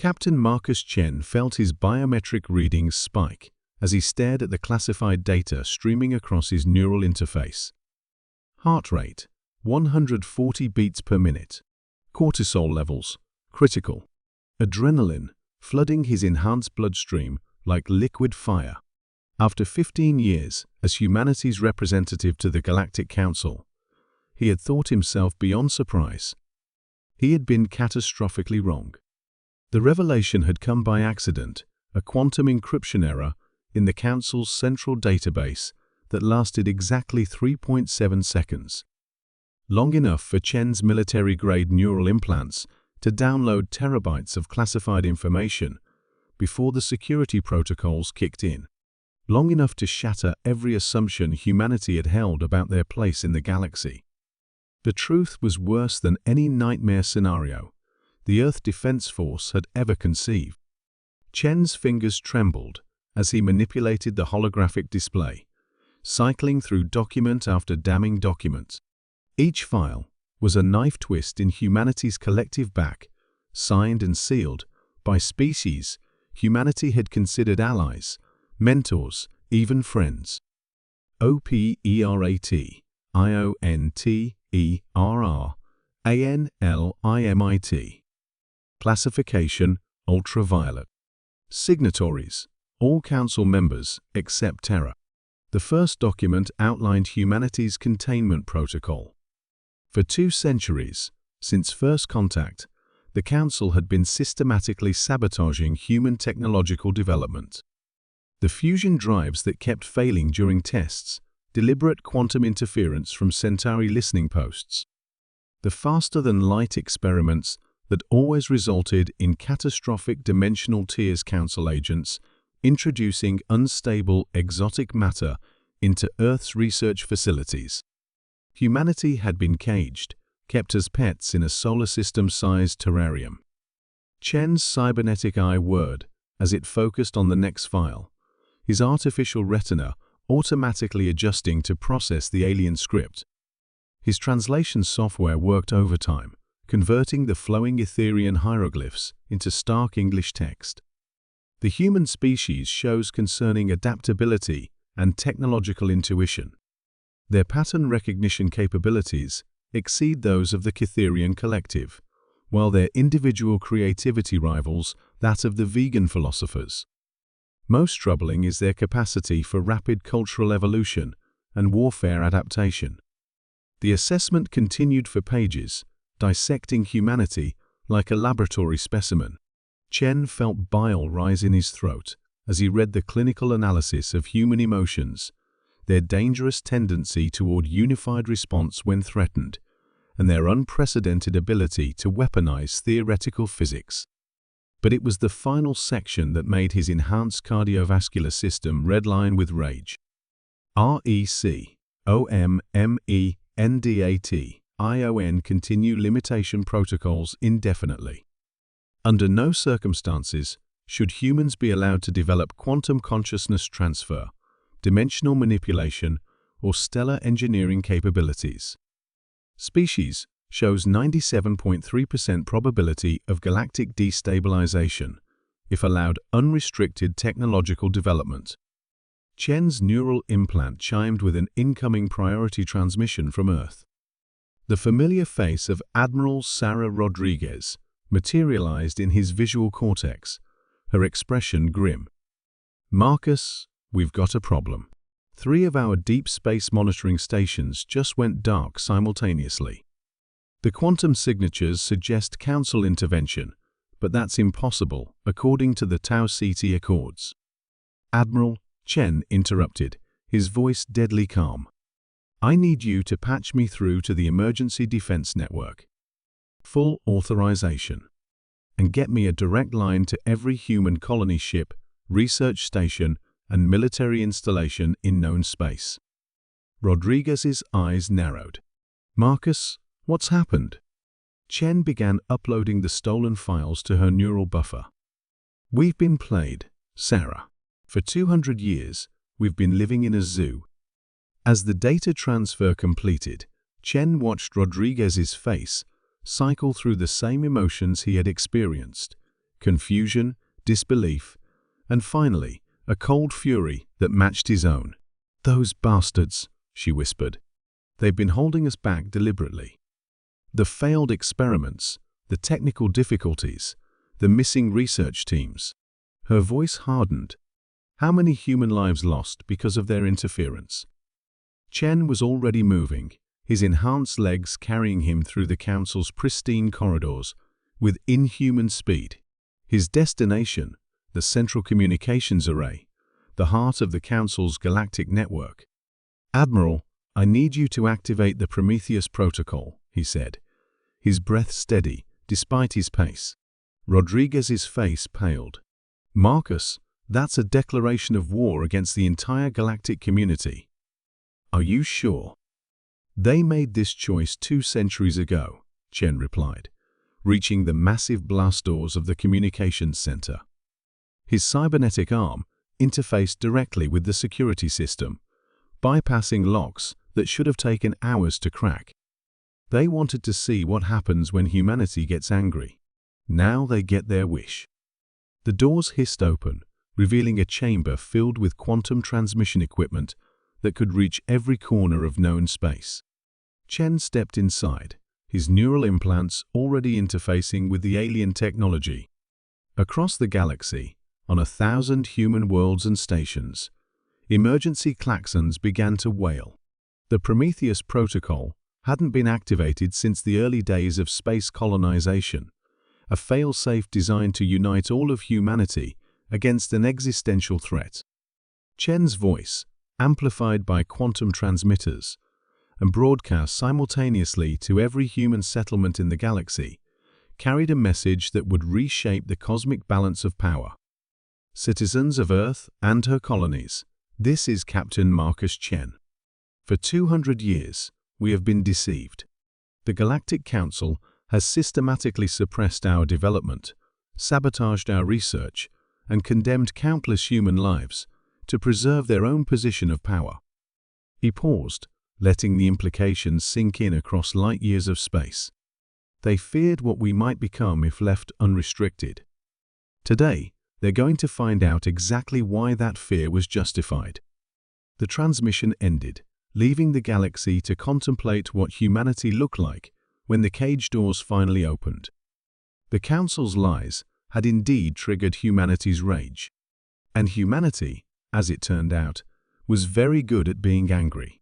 Captain Marcus Chen felt his biometric readings spike as he stared at the classified data streaming across his neural interface. Heart rate, 140 beats per minute. Cortisol levels, critical. Adrenaline, flooding his enhanced bloodstream like liquid fire. After 15 years as humanity's representative to the Galactic Council, he had thought himself beyond surprise. He had been catastrophically wrong. The revelation had come by accident, a quantum encryption error in the Council's central database that lasted exactly 3.7 seconds. Long enough for Chen's military-grade neural implants to download terabytes of classified information before the security protocols kicked in. Long enough to shatter every assumption humanity had held about their place in the galaxy. The truth was worse than any nightmare scenario the Earth Defense Force had ever conceived. Chen's fingers trembled as he manipulated the holographic display, cycling through document after damning document. Each file was a knife twist in humanity's collective back, signed and sealed by species humanity had considered allies, mentors, even friends. OPERATIONTERRANLIMIT. Classification: ultraviolet. Signatories: all Council members except Terra. The first document outlined humanity's containment protocol. For 2 centuries, since first contact, the Council had been systematically sabotaging human technological development. The fusion drives that kept failing during tests, deliberate quantum interference from Centauri listening posts. The faster-than-light experiments that always resulted in catastrophic dimensional tears Council agents introducing unstable exotic matter into Earth's research facilities. Humanity had been caged, kept as pets in a solar system-sized terrarium. Chen's cybernetic eye whirred as it focused on the next file, his artificial retina automatically adjusting to process the alien script. His translation software worked overtime, converting the flowing Etherian hieroglyphs into stark English text. The human species shows concerning adaptability and technological intuition. Their pattern recognition capabilities exceed those of the Cytherian collective, while their individual creativity rivals that of the vegan philosophers. Most troubling is their capacity for rapid cultural evolution and warfare adaptation. The assessment continued for pages, dissecting humanity like a laboratory specimen. Chen felt bile rise in his throat as he read the clinical analysis of human emotions, their dangerous tendency toward unified response when threatened, and their unprecedented ability to weaponize theoretical physics. But it was the final section that made his enhanced cardiovascular system redline with rage. RECOMMENDATION continue limitation protocols indefinitely. Under no circumstances should humans be allowed to develop quantum consciousness transfer, dimensional manipulation, or stellar engineering capabilities. Species shows 97.3% probability of galactic destabilization if allowed unrestricted technological development. Chen's neural implant chimed with an incoming priority transmission from Earth. The familiar face of Admiral Sarah Rodriguez materialized in his visual cortex, her expression grim. "Marcus, we've got a problem. 3 of our deep space monitoring stations just went dark simultaneously. The quantum signatures suggest Council intervention, but that's impossible according to the Tau Ceti Accords." "Admiral," Chen interrupted, his voice deadly calm. "I need you to patch me through to the Emergency Defense Network. Full authorization. And get me a direct line to every human colony ship, research station, and military installation in known space." Rodriguez's eyes narrowed. "Marcus, what's happened?" Chen began uploading the stolen files to her neural buffer. "We've been played, Sarah. For 200 years, we've been living in a zoo." As the data transfer completed, Chen watched Rodriguez's face cycle through the same emotions he had experienced: confusion, disbelief, and finally, a cold fury that matched his own. "Those bastards," she whispered. "They've been holding us back deliberately. The failed experiments, the technical difficulties, the missing research teams." Her voice hardened. How many human lives lost because of their interference? Chen was already moving, his enhanced legs carrying him through the Council's pristine corridors with inhuman speed. His destination, the Central Communications Array, the heart of the Council's galactic network. "Admiral, I need you to activate the Prometheus Protocol," he said, his breath steady despite his pace. Rodriguez's face paled. "Marcus, that's a declaration of war against the entire galactic community." "Are you sure?" "They made this choice 2 centuries ago," Chen replied, reaching the massive blast doors of the communications center. His cybernetic arm interfaced directly with the security system, bypassing locks that should have taken hours to crack. They wanted to see what happens when humanity gets angry. Now they get their wish. The doors hissed open, revealing a chamber filled with quantum transmission equipment that could reach every corner of known space. Chen stepped inside, his neural implants already interfacing with the alien technology. Across the galaxy, on 1,000 human worlds and stations, emergency klaxons began to wail. The Prometheus Protocol hadn't been activated since the early days of space colonization, a fail-safe designed to unite all of humanity against an existential threat. Chen's voice, amplified by quantum transmitters and broadcast simultaneously to every human settlement in the galaxy, carried a message that would reshape the cosmic balance of power. "Citizens of Earth and her colonies, this is Captain Marcus Chen. For 200 years, we have been deceived. The Galactic Council has systematically suppressed our development, sabotaged our research, and condemned countless human lives to preserve their own position of power." He paused, letting the implications sink in across light years of space. "They feared what we might become if left unrestricted. Today, they're going to find out exactly why that fear was justified." The transmission ended, leaving the galaxy to contemplate what humanity looked like when the cage doors finally opened. The Council's lies had indeed triggered humanity's rage. And humanity, as it turned out, was very good at being angry.